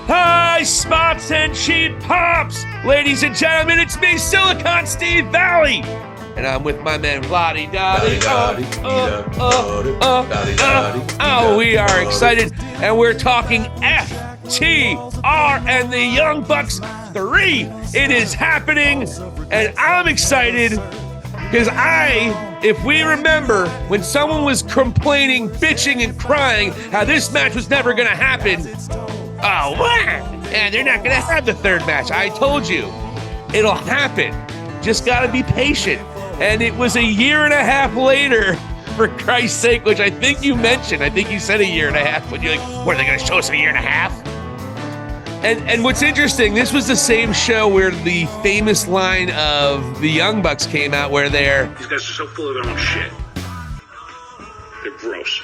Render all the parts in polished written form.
Hi, spots and cheap pops! Ladies and gentlemen, it's me, Silicon Steve Valli! And I'm with my man, Vladi Dadi. We are excited, and we're talking FTR and the Young Bucks 3. It is happening, and I'm excited because if we remember, when someone was complaining, bitching, and crying how this match was never going to happen, and they're not going to have the third match. I told you, it'll happen. Just got to be patient. And it was a year and a half later, for Christ's sake, which I think you mentioned. I think you said a year and a half, but you're like, what, are they going to show us in a year and a half? And what's interesting, this was the same show where the famous line of the Young Bucks came out where these guys are so full of their own shit. They're gross.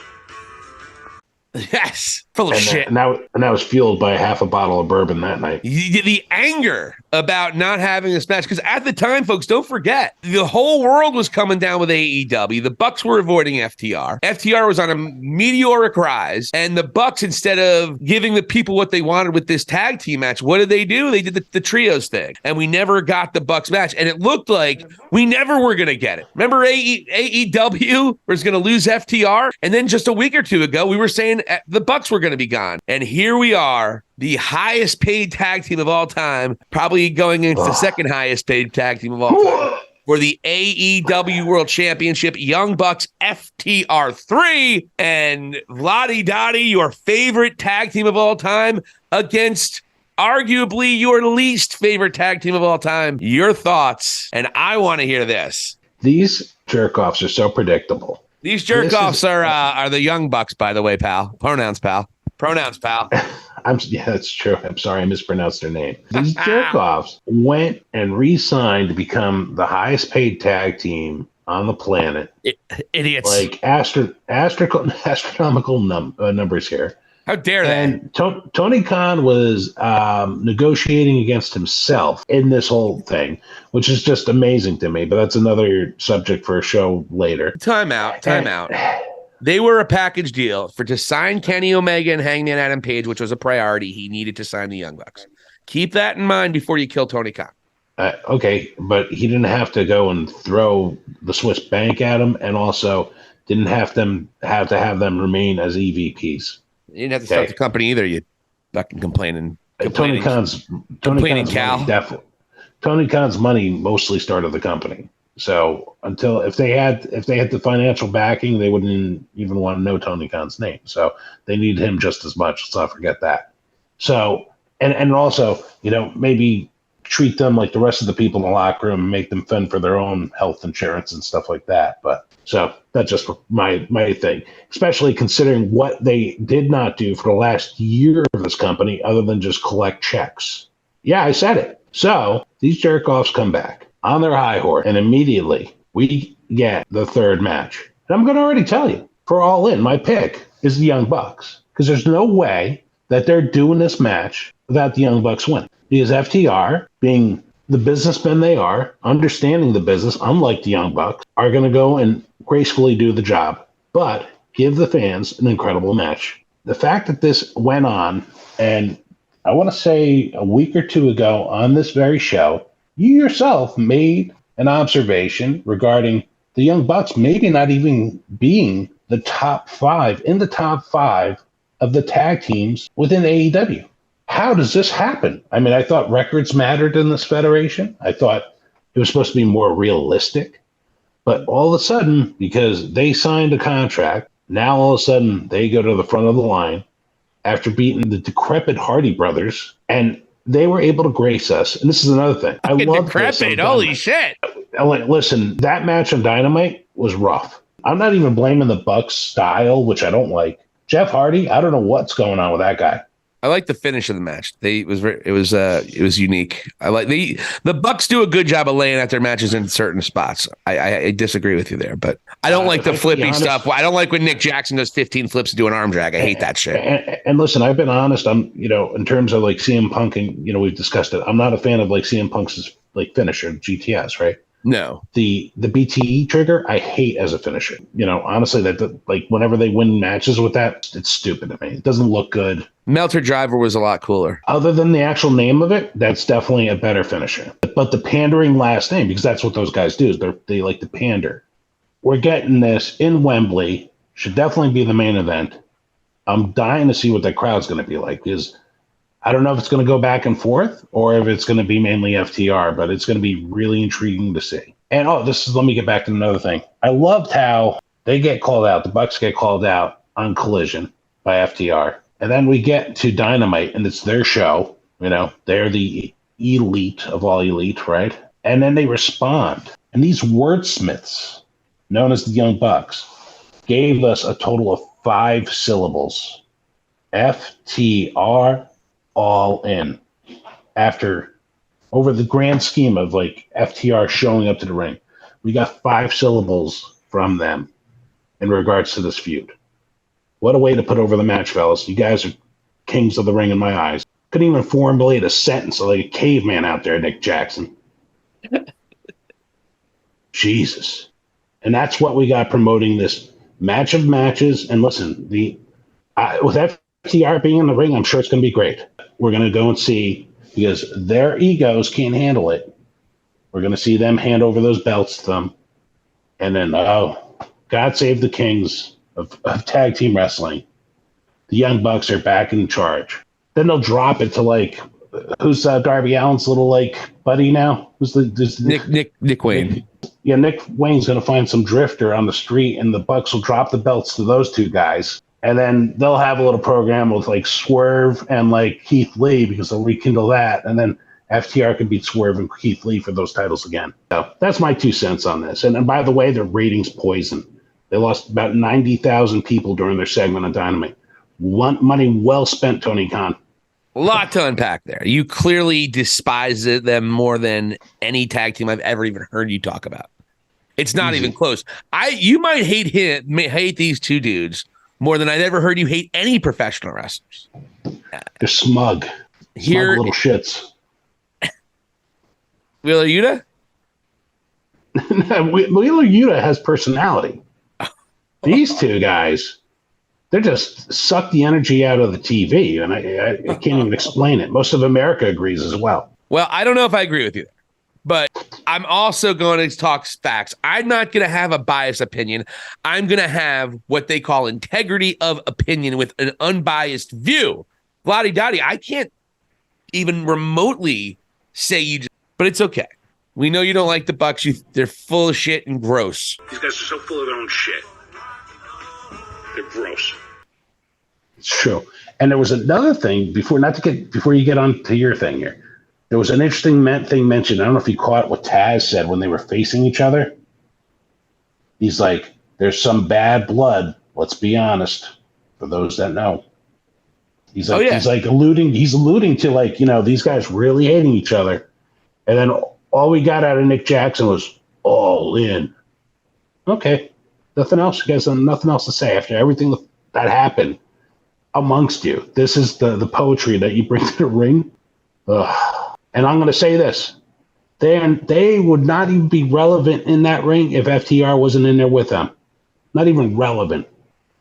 Yes, full of shit. And that was fueled by half a bottle of bourbon that night. The anger about not having this match, because at the time, folks, don't forget, the whole world was coming down with AEW. The Bucks were avoiding FTR. FTR was on a meteoric rise, and the Bucks, instead of giving the people what they wanted with this tag team match, what did? They did the trios thing, and we never got the Bucks match, and it looked like we never were going to get it. Remember AEW was going to lose FTR, and then just a week or two ago, we were saying the Bucks were going to be gone, and here we are, the highest paid tag team of all time, probably going into the second highest paid tag team of all time for the AEW World Championship, Young Bucks FTR 3, and Vladi Dadi, your favorite tag team of all time, against arguably your least favorite tag team of all time. Your thoughts, and I want to hear this. These jerk-offs are so predictable. These jerk-offs are the Young Bucks, by the way, pal. Pronouns, pal. Yeah, that's true. I'm sorry, I mispronounced their name. These jerk-offs went and re-signed to become the highest paid tag team on the planet. Idiots. Like astronomical numbers here. How dare they? And Tony Khan was negotiating against himself in this whole thing, which is just amazing to me. But that's another subject for a show later. Time out. They were a package deal to sign Kenny Omega and Hangman Adam Page, which was a priority. He needed to sign the Young Bucks. Keep that in mind before you kill Tony Khan. Okay, but he didn't have to go and throw the Swiss bank at him, and also didn't have to have them remain as EVPs. You didn't have to start the company either. You fucking complaining. Tony Khan's Cal. Tony Khan's money mostly started the company. So if they had the financial backing, they wouldn't even want to know Tony Khan's name. So they need him just as much. Let's not forget that. So and also, maybe treat them like the rest of the people in the locker room and make them fend for their own health insurance and stuff like that. But so that's just my thing, especially considering what they did not do for the last year of this company other than just collect checks. Yeah, I said it. So these jerk-offs come back on their high horse, and immediately we get the third match. And I'm going to already tell you, for All In, my pick is the Young Bucks, because there's no way that they're doing this match without the Young Bucks winning. Because FTR, being the businessmen they are, understanding the business, unlike the Young Bucks, are going to go and gracefully do the job, but give the fans an incredible match. The fact that this went on, and I want to say a week or two ago on this very show, you yourself made an observation regarding the Young Bucks maybe not even being the top five of the tag teams within AEW. How does this happen? I mean, I thought records mattered in this federation. I thought it was supposed to be more realistic. But all of a sudden, because they signed a contract, now all of a sudden they go to the front of the line after beating the decrepit Hardy brothers, and they were able to grace us. And this is another thing. I love decrepit. Holy shit. Listen, that match on Dynamite was rough. I'm not even blaming the Bucks style, which I don't like. Jeff Hardy, I don't know what's going on with that guy. I like the finish of the match. It was unique. I like the Bucks do a good job of laying out their matches in certain spots. I disagree with you there, but I don't like the flippy stuff. I don't like when Nick Jackson does 15 flips to do an arm drag. I hate that shit. And listen, I've been honest. I'm in terms of like CM Punk, and we've discussed it. I'm not a fan of like CM Punk's like finisher, GTS, right? No. The BTE trigger, I hate as a finisher. You know, honestly, like whenever they win matches with that, it's stupid to me. It doesn't look good. Melter Driver was a lot cooler. Other than the actual name of it, that's definitely a better finisher. But the pandering last name, because that's what those guys do, is they like to pander. We're getting this in Wembley. Should definitely be the main event. I'm dying to see what that crowd's going to be like, because I don't know if it's going to go back and forth or if it's going to be mainly FTR, but it's going to be really intriguing to see. And let me get back to another thing. I loved how they get called out. The Bucks get called out on Collision by FTR. And then we get to Dynamite, and it's their show. You know, they're the elite of all elite, right? And then they respond. And these wordsmiths, known as the Young Bucks, gave us a total of 5 syllables. FTR all in. After, over the grand scheme of like FTR showing up to the ring, we got 5 syllables from them in regards to this feud. What a way to put over the match, fellas. You guys are kings of the ring in my eyes. Couldn't even formulate a sentence like a caveman out there, Nick Jackson. Jesus. And that's what we got promoting this match of matches. And listen, with FTR being in the ring, I'm sure it's going to be great. We're going to go and see, because their egos can't handle it. We're going to see them hand over those belts to them. And then, God save the kings of tag team wrestling. The Young Bucks are back in charge. Then they'll drop it to like, who's Darby Allin's little like buddy now? Who's Nick Wayne? Yeah, Nick Wayne's going to find some drifter on the street, and the Bucks will drop the belts to those 2 guys. And then they'll have a little program with like Swerve and like Keith Lee, because they'll rekindle that. And then FTR can beat Swerve and Keith Lee for those titles again. So that's my 2 cents on this. And by the way, their ratings poison. They lost about 90,000 people during their segment on Dynamite. Money well spent, Tony Khan. A lot to unpack there. You clearly despise them more than any tag team I've ever even heard you talk about. It's not even close. You might hate these 2 dudes more than I've ever heard you hate any professional wrestlers. They're smug. Smug little shits. Wheeler Yuta? Wheeler Yuta has personality. These 2 guys, they just suck the energy out of the TV, and I can't even explain it. Most of America agrees as well. Well, I don't know if I agree with you there, but I'm also going to talk facts. I'm not going to have a biased opinion. I'm going to have what they call integrity of opinion with an unbiased view. Vladi Dadi, I can't even remotely say but it's okay. We know you don't like the Bucks. They're full of shit and gross. These guys are so full of their own shit. They're gross. It's true. And there was another thing before you get on to your thing here. There was an interesting thing mentioned. I don't know if you caught what Taz said when they were facing each other. He's like, "There's some bad blood. Let's be honest." For those that know, he's like, he's alluding to like, you know, these guys really hating each other. And then all we got out of Nick Jackson was all in. Okay. Nothing else. You guys have nothing else to say after everything that happened amongst you. This is the poetry that you bring to the ring. Ugh. And I'm going to say this. They would not even be relevant in that ring if FTR wasn't in there with them. Not even relevant.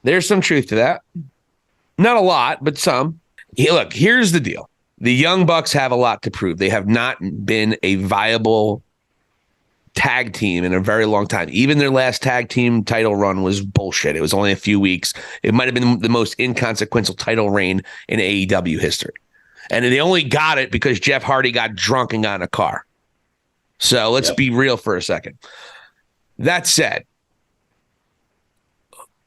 There's some truth to that. Not a lot, but some. Look, here's the deal. The Young Bucks have a lot to prove. They have not been a viable tag team in a very long time. Even their last tag team title run was bullshit. It was only a few weeks. It might have been the most inconsequential title reign in AEW history. And they only got it because Jeff Hardy got drunk and got in a car. So let's be real for a second. That said,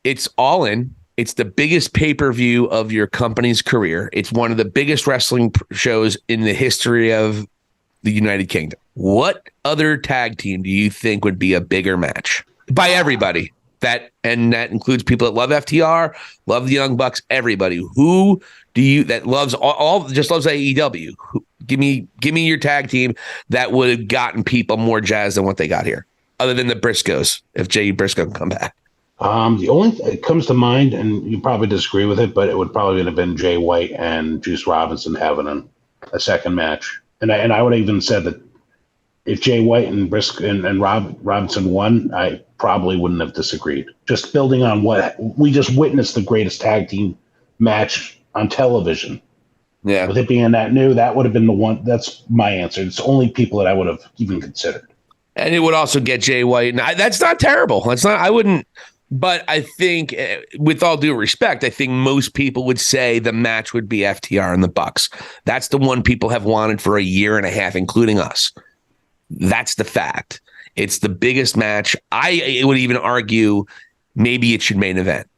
it's All In. It's the biggest pay-per-view of your company's career. It's one of the biggest wrestling shows in the history of the United Kingdom. What other tag team do you think would be a bigger match? By everybody. That includes people that love FTR, love the Young Bucks, everybody. Who do you that loves just loves AEW? Give me your tag team that would have gotten people more jazzed than what they got here, other than the Briscoes, if Jay Briscoe can come back. The only it comes to mind, and you probably disagree with it, but it would probably have been Jay White and Juice Robinson having a second match. And I would have even said that if Jay White and Robinson won, I probably wouldn't have disagreed. Just building on what we just witnessed, the greatest tag team match on television. Yeah. With it being that new, that would have been the one. That's my answer. It's the only people that I would have even considered. And it would also get Jay White. And that's not terrible. That's not, I wouldn't, but I think with all due respect, I think most people would say the match would be FTR and the Bucks. That's the one people have wanted for a year and a half, including us. That's the fact. It's the biggest match. I would even argue maybe it should main event.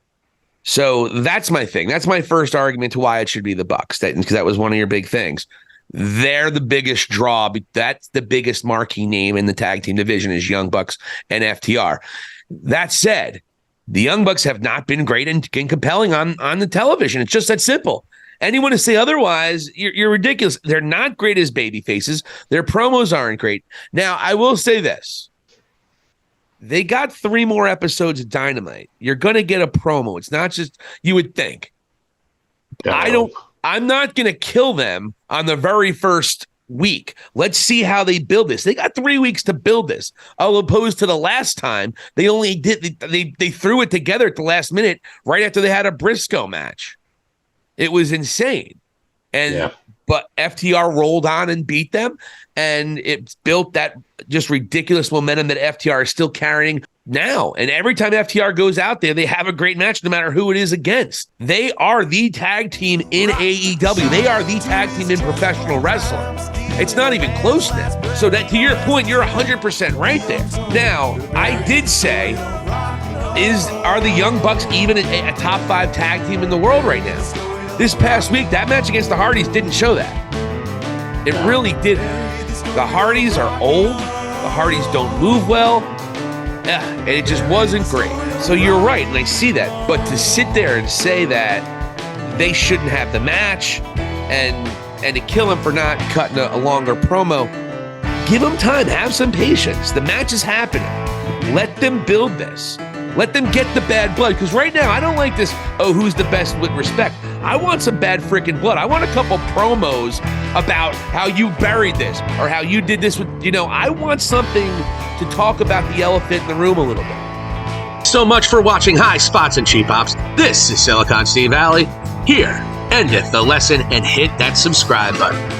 So that's my thing. That's my first argument to why it should be the Bucks, because that was one of your big things. They're the biggest draw. That's the biggest marquee name in the tag team division is Young Bucks and FTR. That said, the Young Bucks have not been great and compelling on the television. It's just that simple. Anyone to say otherwise, you're ridiculous. They're not great as baby faces. Their promos aren't great. Now, I will say this. They got 3 more episodes of Dynamite. You're going to get a promo. It's not just, you would think. I'm not going to kill them on the very first week. Let's see how they build this. They got 3 weeks to build this. I'll opposed to the last time they only did, they threw it together at the last minute right after they had a Briscoe match. It was insane. But FTR rolled on and beat them, and it built that just ridiculous momentum that FTR is still carrying now. And every time FTR goes out there, they have a great match no matter who it is against. They are the tag team in AEW. They are the tag team in professional wrestling. It's not even close now. So that, to your point, you're 100% right there. Now, I did say, are the Young Bucks even a top 5 tag team in the world right now? This past week, that match against the Hardys didn't show that. It really didn't. The Hardys are old. The Hardys don't move well. And it just wasn't great. So you're right, and I see that. But to sit there and say that they shouldn't have the match and to kill them for not cutting a longer promo, give them time. Have some patience. The match is happening. Let them build this. Let them get the bad blood. Because right now, I don't like this, who's the best with respect. I want some bad freaking blood. I want a couple promos about how you buried this or how you did this with, I want something to talk about the elephant in the room a little bit. So much for watching High Spots and Cheap Hops. This is Silicon Steve Valley. Here endeth the lesson, and hit that subscribe button.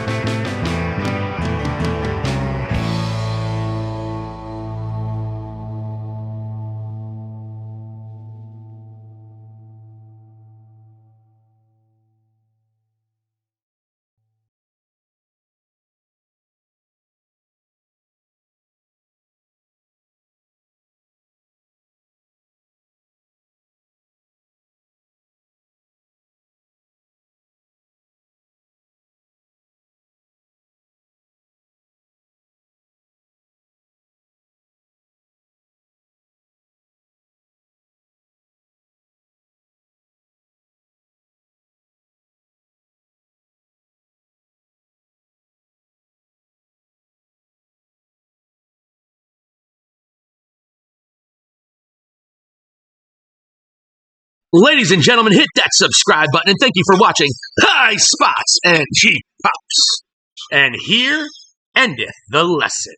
Ladies and gentlemen, hit that subscribe button, and thank you for watching High Spots and Cheap Pops. And here endeth the lesson.